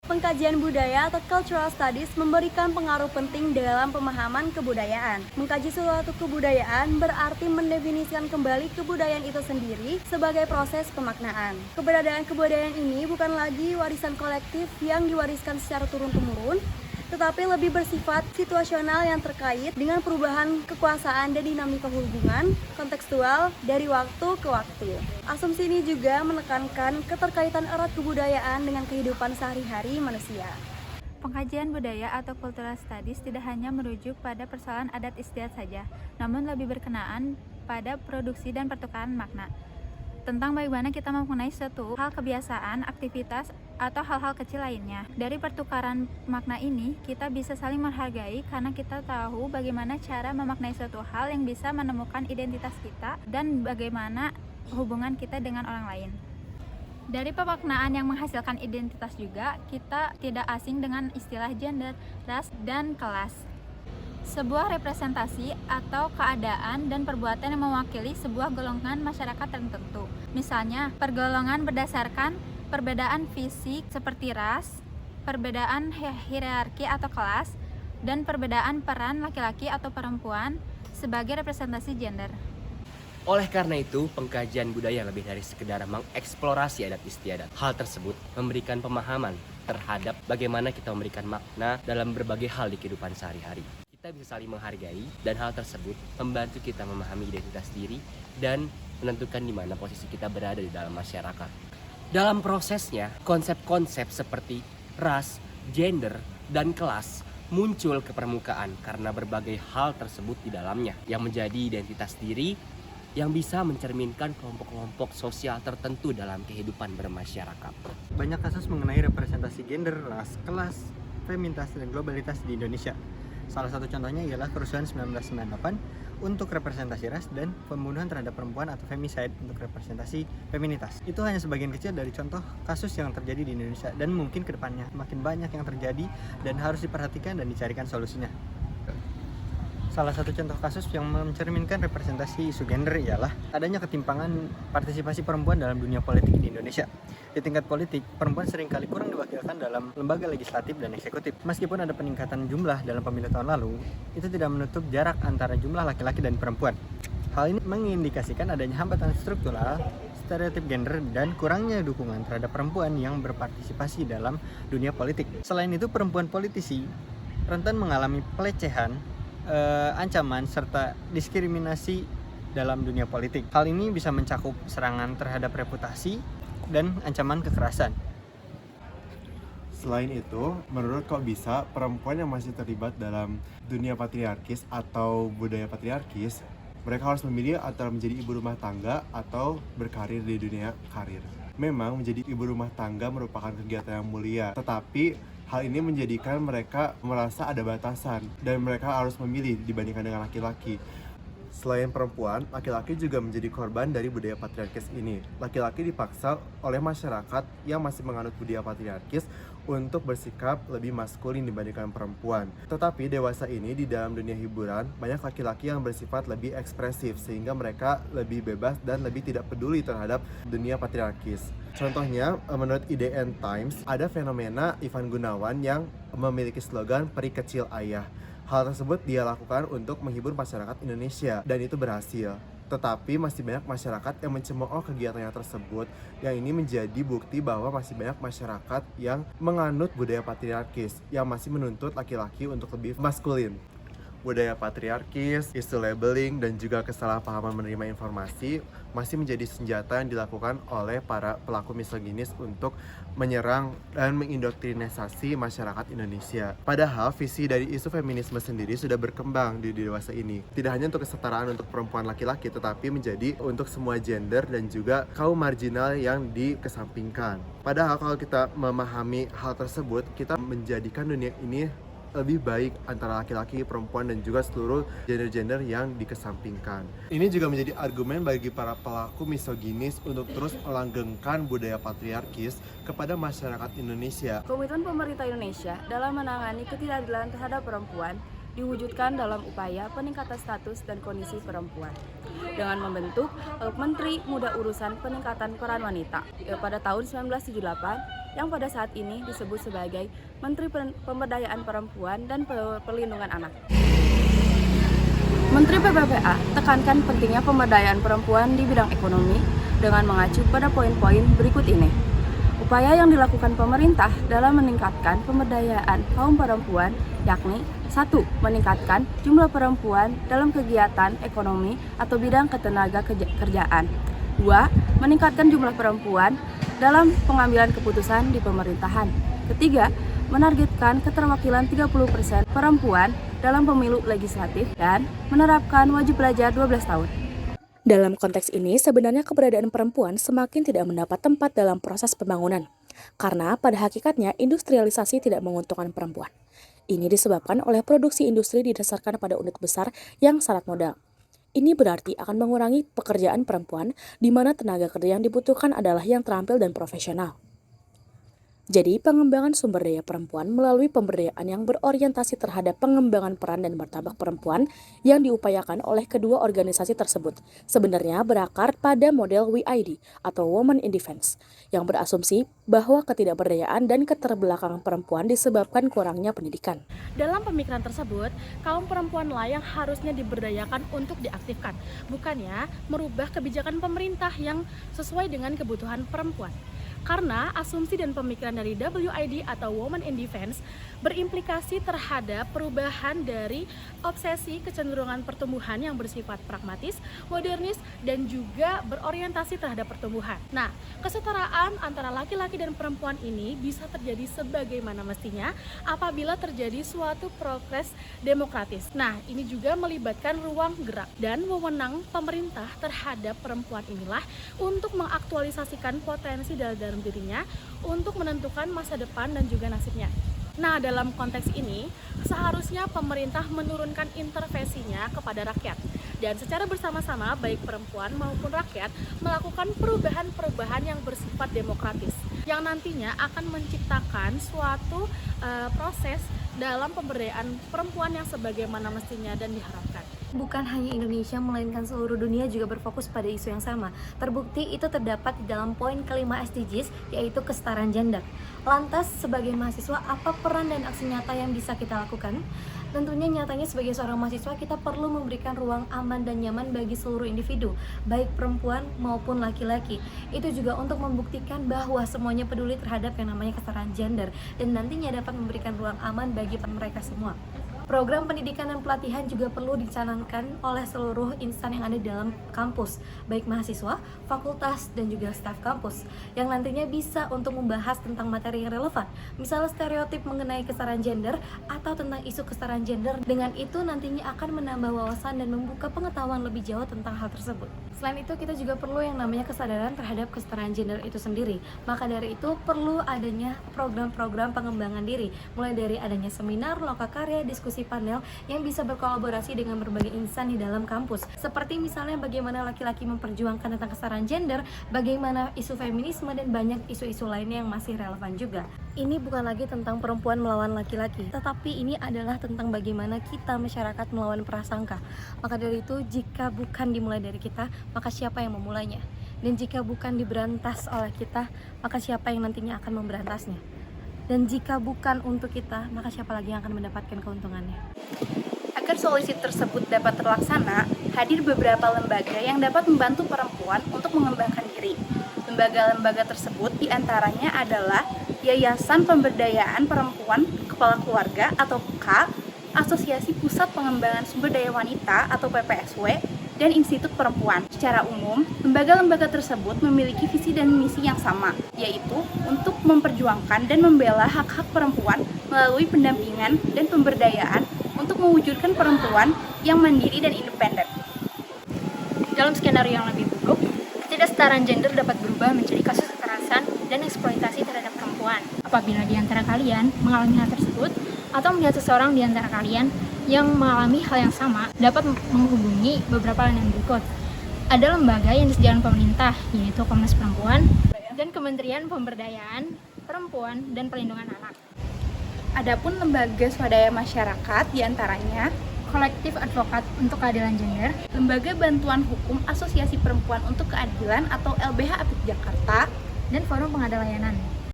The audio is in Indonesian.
Pengkajian budaya atau cultural studies memberikan pengaruh penting dalam pemahaman kebudayaan. Mengkaji suatu kebudayaan berarti mendefinisikan kembali kebudayaan itu sendiri sebagai proses pemaknaan. Keberadaan kebudayaan ini bukan lagi warisan kolektif yang diwariskan secara turun-temurun, tetapi lebih bersifat situasional yang terkait dengan perubahan kekuasaan dan dinamika hubungan kontekstual dari waktu ke waktu. Asumsi ini juga menekankan keterkaitan erat kebudayaan dengan kehidupan sehari-hari manusia. Pengkajian budaya atau cultural studies tidak hanya merujuk pada persoalan adat istiadat saja, namun lebih berkenaan pada produksi dan pertukaran makna. Tentang bagaimana kita memaknai suatu hal, kebiasaan, aktivitas, atau hal-hal kecil lainnya. Dari pertukaran makna ini, kita bisa saling menghargai karena kita tahu bagaimana cara memaknai suatu hal yang bisa menemukan identitas kita dan bagaimana hubungan kita dengan orang lain. Dari pemaknaan yang menghasilkan identitas juga, kita tidak asing dengan istilah gender, ras, dan kelas. Sebuah representasi atau keadaan dan perbuatan yang mewakili sebuah golongan masyarakat tertentu. Misalnya, pergolongan berdasarkan perbedaan fisik seperti ras, perbedaan hierarki atau kelas, dan perbedaan peran laki-laki atau perempuan sebagai representasi gender. Oleh karena itu, pengkajian budaya lebih dari sekedar mengeksplorasi adat istiadat. Hal tersebut memberikan pemahaman terhadap bagaimana kita memberikan makna dalam berbagai hal di kehidupan sehari-hari. Kita bisa saling menghargai dan hal tersebut membantu kita memahami identitas diri dan menentukan di mana posisi kita berada di dalam masyarakat. Dalam prosesnya, konsep-konsep seperti ras, gender, dan kelas muncul ke permukaan karena berbagai hal tersebut di dalamnya yang menjadi identitas diri yang bisa mencerminkan kelompok-kelompok sosial tertentu dalam kehidupan bermasyarakat. Banyak kasus mengenai representasi gender, ras, kelas, feminitas, dan globalitas di Indonesia. Salah satu contohnya ialah kerusuhan 1998 untuk representasi ras dan pembunuhan terhadap perempuan atau femicide untuk representasi feminitas. Itu hanya sebagian kecil dari contoh kasus yang terjadi di Indonesia dan mungkin kedepannya makin banyak yang terjadi dan harus diperhatikan dan dicarikan solusinya. Salah satu contoh kasus yang mencerminkan representasi isu gender ialah adanya ketimpangan partisipasi perempuan dalam dunia politik di Indonesia. Di tingkat politik, perempuan seringkali kurang diwakilkan dalam lembaga legislatif dan eksekutif. Meskipun ada peningkatan jumlah dalam pemilu tahun lalu, itu tidak menutup jarak antara jumlah laki-laki dan perempuan. Hal ini mengindikasikan adanya hambatan struktural, stereotip gender, dan kurangnya dukungan terhadap perempuan yang berpartisipasi dalam dunia politik. Selain itu, perempuan politisi rentan mengalami pelecehan, ancaman, serta diskriminasi dalam dunia politik. Hal ini bisa mencakup serangan terhadap reputasi dan ancaman kekerasan. Selain itu, menurut kok bisa perempuan yang masih terlibat dalam dunia patriarkis atau budaya patriarkis, mereka harus memilih antara menjadi ibu rumah tangga atau berkarir di dunia karir. Memang menjadi ibu rumah tangga merupakan kegiatan yang mulia, tetapi hal ini menjadikan mereka merasa ada batasan dan mereka harus memilih dibandingkan dengan laki-laki. Selain perempuan, laki-laki juga menjadi korban dari budaya patriarkis ini. Laki-laki dipaksa oleh masyarakat yang masih menganut budaya patriarkis untuk bersikap lebih maskulin dibandingkan perempuan. Tetapi dewasa ini di dalam dunia hiburan, banyak laki-laki yang bersifat lebih ekspresif sehingga mereka lebih bebas dan lebih tidak peduli terhadap dunia patriarkis. Contohnya, menurut IDN Times, ada fenomena Ivan Gunawan yang memiliki slogan "Peri Kecil Ayah". Hal tersebut dia lakukan untuk menghibur masyarakat Indonesia dan itu berhasil. Tetapi masih banyak masyarakat yang mencemooh kegiatannya tersebut, yang ini menjadi bukti bahwa masih banyak masyarakat yang menganut budaya patriarkis yang masih menuntut laki-laki untuk lebih maskulin. Budaya patriarkis, isu labeling, dan juga kesalahpahaman menerima informasi masih menjadi senjata yang dilakukan oleh para pelaku misoginis untuk menyerang dan mengindoktrinisasi masyarakat Indonesia. Padahal visi dari isu feminisme sendiri sudah berkembang di dewasa ini. Tidak hanya untuk kesetaraan untuk perempuan laki-laki, tetapi menjadi untuk semua gender dan juga kaum marginal yang dikesampingkan. Padahal kalau kita memahami hal tersebut, kita menjadikan dunia ini lebih baik antara laki-laki, perempuan, dan juga seluruh gender-gender yang dikesampingkan. Ini juga menjadi argumen bagi para pelaku misoginis untuk terus melanggengkan budaya patriarkis kepada masyarakat Indonesia. Komitmen pemerintah Indonesia dalam menangani ketidakadilan terhadap perempuan diwujudkan dalam upaya peningkatan status dan kondisi perempuan dengan membentuk Menteri Muda Urusan Peningkatan Peran Wanita pada tahun 1978 yang pada saat ini disebut sebagai Menteri Pemberdayaan Perempuan dan Perlindungan Anak. Menteri PPPA tekankan pentingnya pemberdayaan perempuan di bidang ekonomi dengan mengacu pada poin-poin berikut ini. Upaya yang dilakukan pemerintah dalam meningkatkan pemberdayaan kaum perempuan yakni 1. Meningkatkan jumlah perempuan dalam kegiatan ekonomi atau bidang ketenaga kerjaan. 2. Meningkatkan jumlah perempuan dalam pengambilan keputusan di pemerintahan. Ketiga, menargetkan keterwakilan 30% perempuan dalam pemilu legislatif dan menerapkan wajib belajar 12 tahun. Dalam konteks ini, sebenarnya keberadaan perempuan semakin tidak mendapat tempat dalam proses pembangunan, karena pada hakikatnya industrialisasi tidak menguntungkan perempuan. Ini disebabkan oleh produksi industri didasarkan pada unit besar yang syarat modal. Ini berarti akan mengurangi pekerjaan perempuan, di mana tenaga kerja yang dibutuhkan adalah yang terampil dan profesional. Jadi, pengembangan sumber daya perempuan melalui pemberdayaan yang berorientasi terhadap pengembangan peran dan martabat perempuan yang diupayakan oleh kedua organisasi tersebut sebenarnya berakar pada model WID atau Women in Defense yang berasumsi bahwa ketidakberdayaan dan keterbelakangan perempuan disebabkan kurangnya pendidikan. Dalam pemikiran tersebut, kaum perempuanlah yang harusnya diberdayakan untuk diaktifkan, bukannya merubah kebijakan pemerintah yang sesuai dengan kebutuhan perempuan. Karena asumsi dan pemikiran dari WID atau Women in Defense berimplikasi terhadap perubahan dari obsesi kecenderungan pertumbuhan yang bersifat pragmatis, modernis, dan juga berorientasi terhadap pertumbuhan. Nah, kesetaraan antara laki-laki dan perempuan ini bisa terjadi sebagaimana mestinya apabila terjadi suatu progres demokratis. Nah, ini juga melibatkan ruang gerak dan wewenang pemerintah terhadap perempuan inilah untuk mengaktualisasikan potensi dalam dirinya untuk menentukan masa depan dan juga nasibnya. Nah, dalam konteks ini, seharusnya pemerintah menurunkan intervensinya kepada rakyat dan secara bersama-sama baik perempuan maupun rakyat melakukan perubahan-perubahan yang bersifat demokratis yang nantinya akan menciptakan suatu proses dalam pemberdayaan perempuan yang sebagaimana mestinya dan diharapkan. Bukan hanya Indonesia, melainkan seluruh dunia juga berfokus pada isu yang sama. Terbukti itu terdapat di dalam poin kelima SDGs, yaitu kesetaraan gender. Lantas, sebagai mahasiswa, apa peran dan aksi nyata yang bisa kita lakukan? Tentunya nyatanya sebagai seorang mahasiswa, kita perlu memberikan ruang aman dan nyaman bagi seluruh individu, baik perempuan maupun laki-laki. Itu juga untuk membuktikan bahwa semuanya peduli terhadap yang namanya kesetaraan gender, dan nantinya dapat memberikan ruang aman bagi mereka semua. Program pendidikan dan pelatihan juga perlu dicanangkan oleh seluruh insan yang ada di dalam kampus, baik mahasiswa, fakultas, dan juga staf kampus, yang nantinya bisa untuk membahas tentang materi yang relevan, misalnya stereotip mengenai kesetaraan gender atau tentang isu kesetaraan gender. Dengan itu nantinya akan menambah wawasan dan membuka pengetahuan lebih jauh tentang hal tersebut. Selain itu, kita juga perlu yang namanya kesadaran terhadap kesetaraan gender itu sendiri. Maka dari itu perlu adanya program-program pengembangan diri, mulai dari adanya seminar, lokakarya, diskusi panel yang bisa berkolaborasi dengan berbagai insan di dalam kampus, seperti misalnya bagaimana laki-laki memperjuangkan tentang kesetaraan gender, bagaimana isu feminisme, dan banyak isu-isu lainnya yang masih relevan juga. Ini bukan lagi tentang perempuan melawan laki-laki, tetapi ini adalah tentang bagaimana kita masyarakat melawan prasangka. Maka dari itu, jika bukan dimulai dari kita, maka siapa yang memulainya? Dan jika bukan diberantas oleh kita, maka siapa yang nantinya akan memberantasnya? Dan jika bukan untuk kita, maka siapa lagi yang akan mendapatkan keuntungannya? Agar solusi tersebut dapat terlaksana, hadir beberapa lembaga yang dapat membantu perempuan untuk mengembangkan diri. Lembaga-lembaga tersebut diantaranya adalah Yayasan Pemberdayaan Perempuan Kepala Keluarga atau PKK, Asosiasi Pusat Pengembangan Sumber Daya Wanita atau PPSW, dan Institut Perempuan. Secara umum, lembaga-lembaga tersebut memiliki visi dan misi yang sama, yaitu untuk memperjuangkan dan membela hak-hak perempuan melalui pendampingan dan pemberdayaan untuk mewujudkan perempuan yang mandiri dan independen. Dalam skenario yang lebih buruk, ketidaksetaraan gender dapat berubah menjadi kasus kekerasan dan eksploitasi terhadap perempuan. Apabila di antara kalian mengalami hal tersebut, atau melihat seseorang di antara kalian yang mengalami hal yang sama, dapat menghubungi beberapa layanan berikut. Ada lembaga yang disediakan pemerintah, yaitu Komnas Perempuan dan Kementerian Pemberdayaan Perempuan dan Perlindungan Anak. Adapun lembaga swadaya masyarakat diantaranya Kolektif Advokat untuk Keadilan Gender, Lembaga Bantuan Hukum Asosiasi Perempuan untuk Keadilan atau LBH Apik Jakarta, dan Forum Pengadaan Layanan.